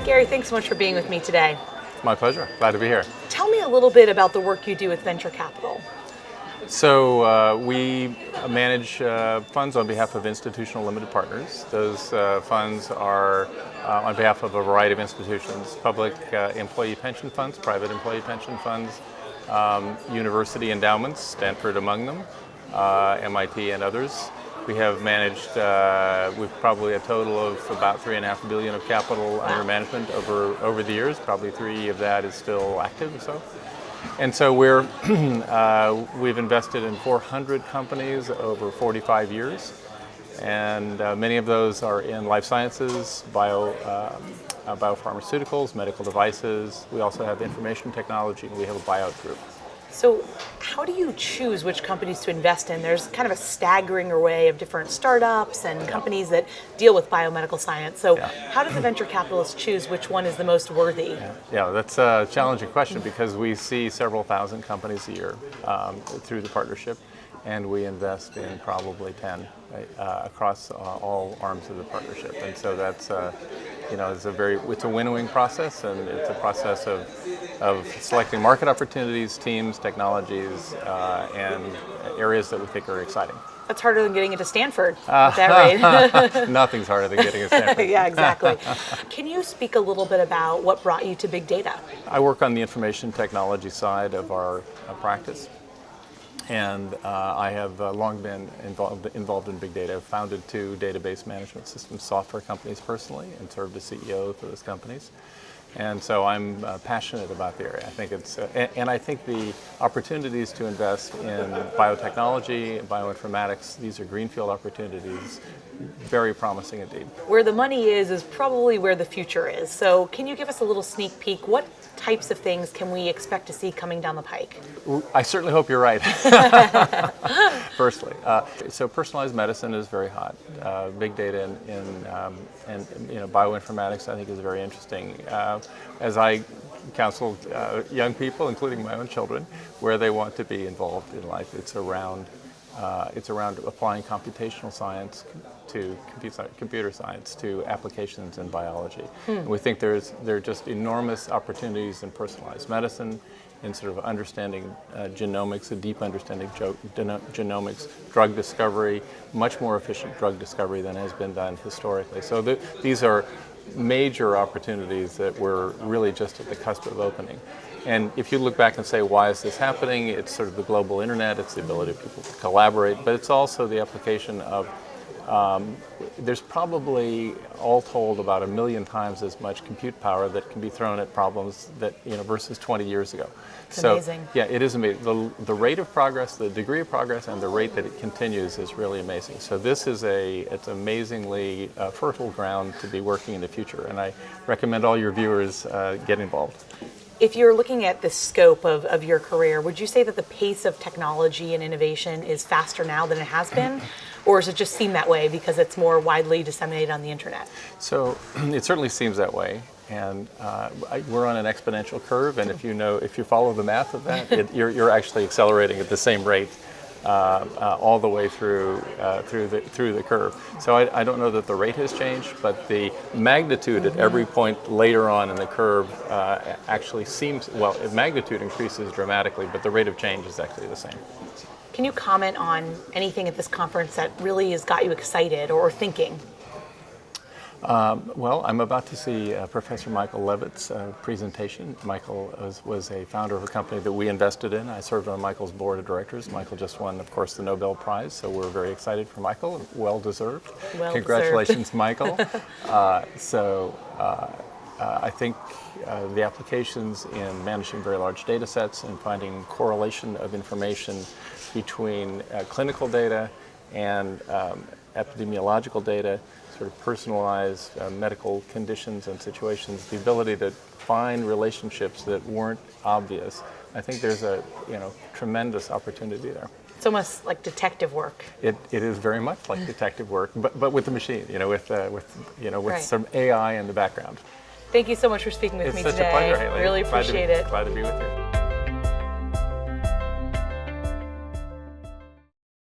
Gary, thanks so much for being with me today. My pleasure. Glad to be here. Tell me a little bit about the work you do with venture capital. So we manage funds on behalf of institutional limited partners. Those funds are on behalf of a variety of institutions: public employee pension funds, private employee pension funds, university endowments, Stanford among them, MIT and others. We have managed, we've probably a total of about $3.5 billion of capital under management over the years. Probably 3 of that is still active or so. And so we've invested in 400 companies over 45 years. And many of those are in life sciences, biopharmaceuticals, medical devices. We also have information technology, and we have a buyout group. So how do you choose which companies to invest in? There's kind of a staggering array of different startups and companies that deal with biomedical science. So how do the venture capitalists choose which one is the most worthy? Yeah, that's a challenging question because we see several thousand companies a year through the partnership, and we invest in probably 10 across all arms of the partnership. And so that's it's a winnowing process, and it's a process of selecting market opportunities, teams, technologies, and areas that we think are exciting. That's harder than getting into Stanford at that rate. Nothing's harder than getting into Stanford. Yeah, exactly. Can you speak a little bit about what brought you to big data? I work on the information technology side of our practice. And I have long been involved in big data. I've founded 2 database management systems software companies personally and served as CEO for those companies. And so I'm passionate about the area. I think and I think the opportunities to invest in biotechnology and bioinformatics, these are greenfield opportunities, very promising indeed. Where the money is probably where the future is. So can you give us a little sneak peek? What types of things can we expect to see coming down the pike? I certainly hope you're right. Firstly, so personalized medicine is very hot. Big data and bioinformatics, I think, is very interesting. As I counsel young people, including my own children, where they want to be involved in life, it's around applying computational science to computer science to applications in biology. And we think there are just enormous opportunities in personalized medicine, in sort of understanding genomics, a deep understanding genomics, drug discovery, much more efficient drug discovery than has been done historically. So these are major opportunities that we're really just at the cusp of opening. And if you look back and say, why is this happening? It's sort of the global internet, it's the ability of people to collaborate, but it's also the application of, there's probably all told about 1 million times as much compute power that can be thrown at problems that, versus 20 years ago. It's amazing. Yeah, it is amazing. The rate of progress, the degree of progress, and the rate that it continues is really amazing. So this is it's amazingly fertile ground to be working in the future, and I recommend all your viewers get involved. If you're looking at the scope of your career, would you say that the pace of technology and innovation is faster now than it has been? Or does it just seem that way because it's more widely disseminated on the internet? So it certainly seems that way. And we're on an exponential curve, and if you follow the math of that, you're actually accelerating at the same rate all the way through the curve. So I don't know that the rate has changed, but the magnitude at every point later on in the curve actually seems, magnitude increases dramatically, but the rate of change is actually the same. Can you comment on anything at this conference that really has got you excited or thinking? Well, I'm about to see Professor Michael Levitt's presentation. Michael was a founder of a company that we invested in. I served on Michael's board of directors. Michael just won, of course, the Nobel Prize, so we're very excited for Michael. Well deserved. Congratulations, Michael. I think the applications in managing very large data sets and finding correlation of information between clinical data and epidemiological data, sort of personalized medical conditions and situations, the ability to find relationships that weren't obvious. I think there's a tremendous opportunity there. It's almost like detective work. It is very much like detective work, but with the machine, with Right. some AI in the background. Thank you so much for speaking with me today. It's such a pleasure, Haley. Really appreciate it. Glad to be with you.